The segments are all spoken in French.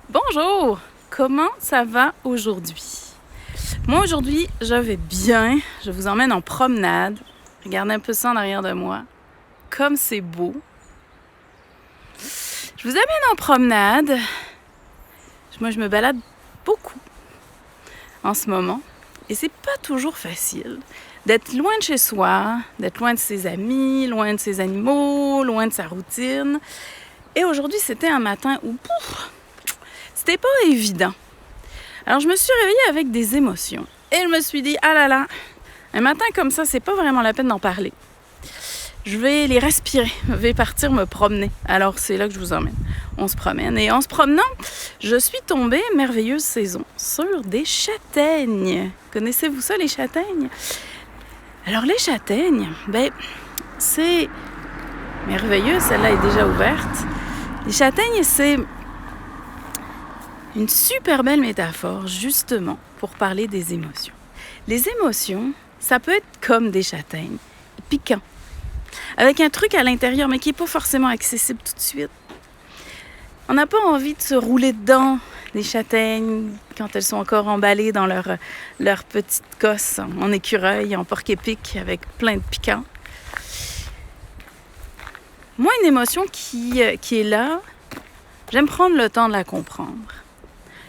Bonjour! Comment ça va aujourd'hui? Moi aujourd'hui, je vais bien. Je vous emmène en promenade. Regardez un peu ça en arrière de moi. Comme c'est beau. Je vous amène en promenade. Moi, je me balade beaucoup en ce moment. Et c'est pas toujours facile d'être loin de chez soi, d'être loin de ses amis, loin de ses animaux, loin de sa routine. Et aujourd'hui, c'était un matin où c'était pas évident. Alors, je me suis réveillée avec des émotions. Et je me suis dit, ah là là, un matin comme ça, c'est pas vraiment la peine d'en parler. Je vais les respirer, je vais partir me promener. Alors, c'est là que je vous emmène. On se promène. Et en se promenant, je suis tombée, merveilleuse saison, sur des châtaignes. Connaissez-vous ça, les châtaignes? Alors, les châtaignes, c'est merveilleux. Celle-là est déjà ouverte. Les châtaignes, c'est une super belle métaphore, justement, pour parler des émotions. Les émotions, ça peut être comme des châtaignes, piquants, avec un truc à l'intérieur, mais qui n'est pas forcément accessible tout de suite. On n'a pas envie de se rouler dedans, des châtaignes, quand elles sont encore emballées dans leur petite cosse, en écureuil, en porc-épic, avec plein de piquants. Moi, une émotion qui est là, j'aime prendre le temps de la comprendre.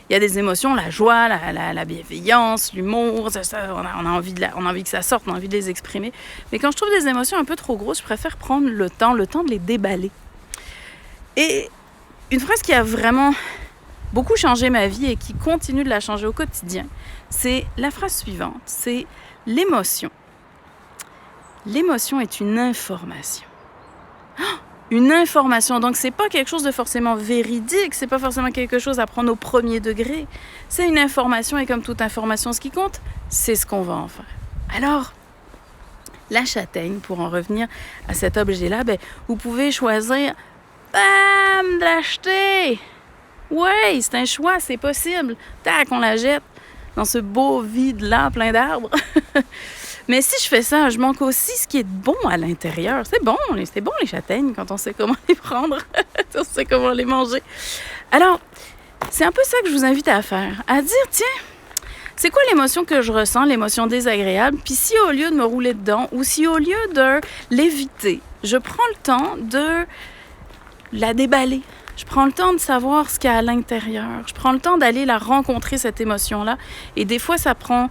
Il y a des émotions, la joie, la bienveillance, l'humour, on a envie que ça sorte, on a envie de les exprimer. Mais quand je trouve des émotions un peu trop grosses, je préfère prendre le temps de les déballer. Et une phrase qui a vraiment beaucoup changé ma vie et qui continue de la changer au quotidien, c'est la phrase suivante, c'est l'émotion. L'émotion est une information. Une information, donc c'est pas quelque chose de forcément véridique, c'est pas forcément quelque chose à prendre au premier degré. C'est une information et comme toute information, ce qui compte, c'est ce qu'on va en faire. Alors, la châtaigne, pour en revenir à cet objet-là, vous pouvez choisir de l'acheter. Oui, c'est un choix, c'est possible. Tac, on la jette dans ce beau vide-là, plein d'arbres. Mais si je fais ça, je manque aussi ce qui est bon à l'intérieur. C'est bon les châtaignes quand on sait comment les prendre, on sait comment les manger. Alors, c'est un peu ça que je vous invite à faire, à dire, tiens, c'est quoi l'émotion que je ressens, l'émotion désagréable, puis si au lieu de me rouler dedans, ou si au lieu de l'éviter, je prends le temps de la déballer. Je prends le temps de savoir ce qu'il y a à l'intérieur. Je prends le temps d'aller la rencontrer, cette émotion-là. Et des fois, ça prend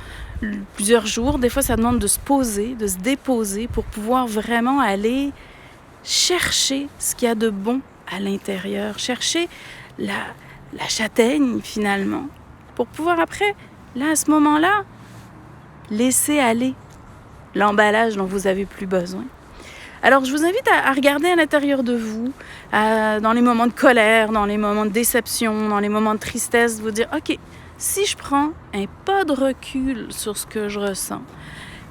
plusieurs jours. Des fois, ça demande de se poser, de se déposer pour pouvoir vraiment aller chercher ce qu'il y a de bon à l'intérieur. Chercher la châtaigne, finalement. Pour pouvoir après, là, à ce moment-là, laisser aller l'emballage dont vous n'avez plus besoin. Alors, je vous invite à regarder à l'intérieur de vous, dans les moments de colère, dans les moments de déception, dans les moments de tristesse, vous dire, OK, si je prends un pas de recul sur ce que je ressens,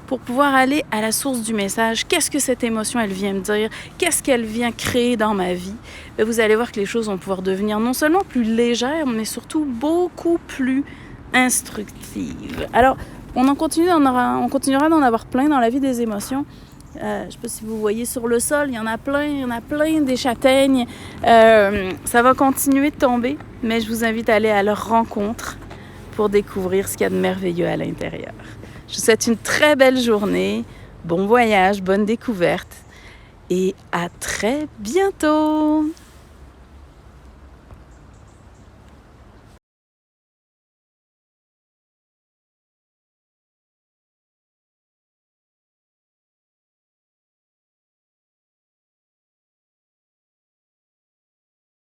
pour pouvoir aller à la source du message, qu'est-ce que cette émotion, elle vient me dire, qu'est-ce qu'elle vient créer dans ma vie, vous allez voir que les choses vont pouvoir devenir non seulement plus légères, mais surtout beaucoup plus instructives. Alors, on continuera d'en avoir plein dans la vie des émotions. Je ne sais pas si vous voyez sur le sol, il y en a plein des châtaignes. Ça va continuer de tomber, mais je vous invite à aller à leur rencontre pour découvrir ce qu'il y a de merveilleux à l'intérieur. Je vous souhaite une très belle journée, bon voyage, bonne découverte et à très bientôt!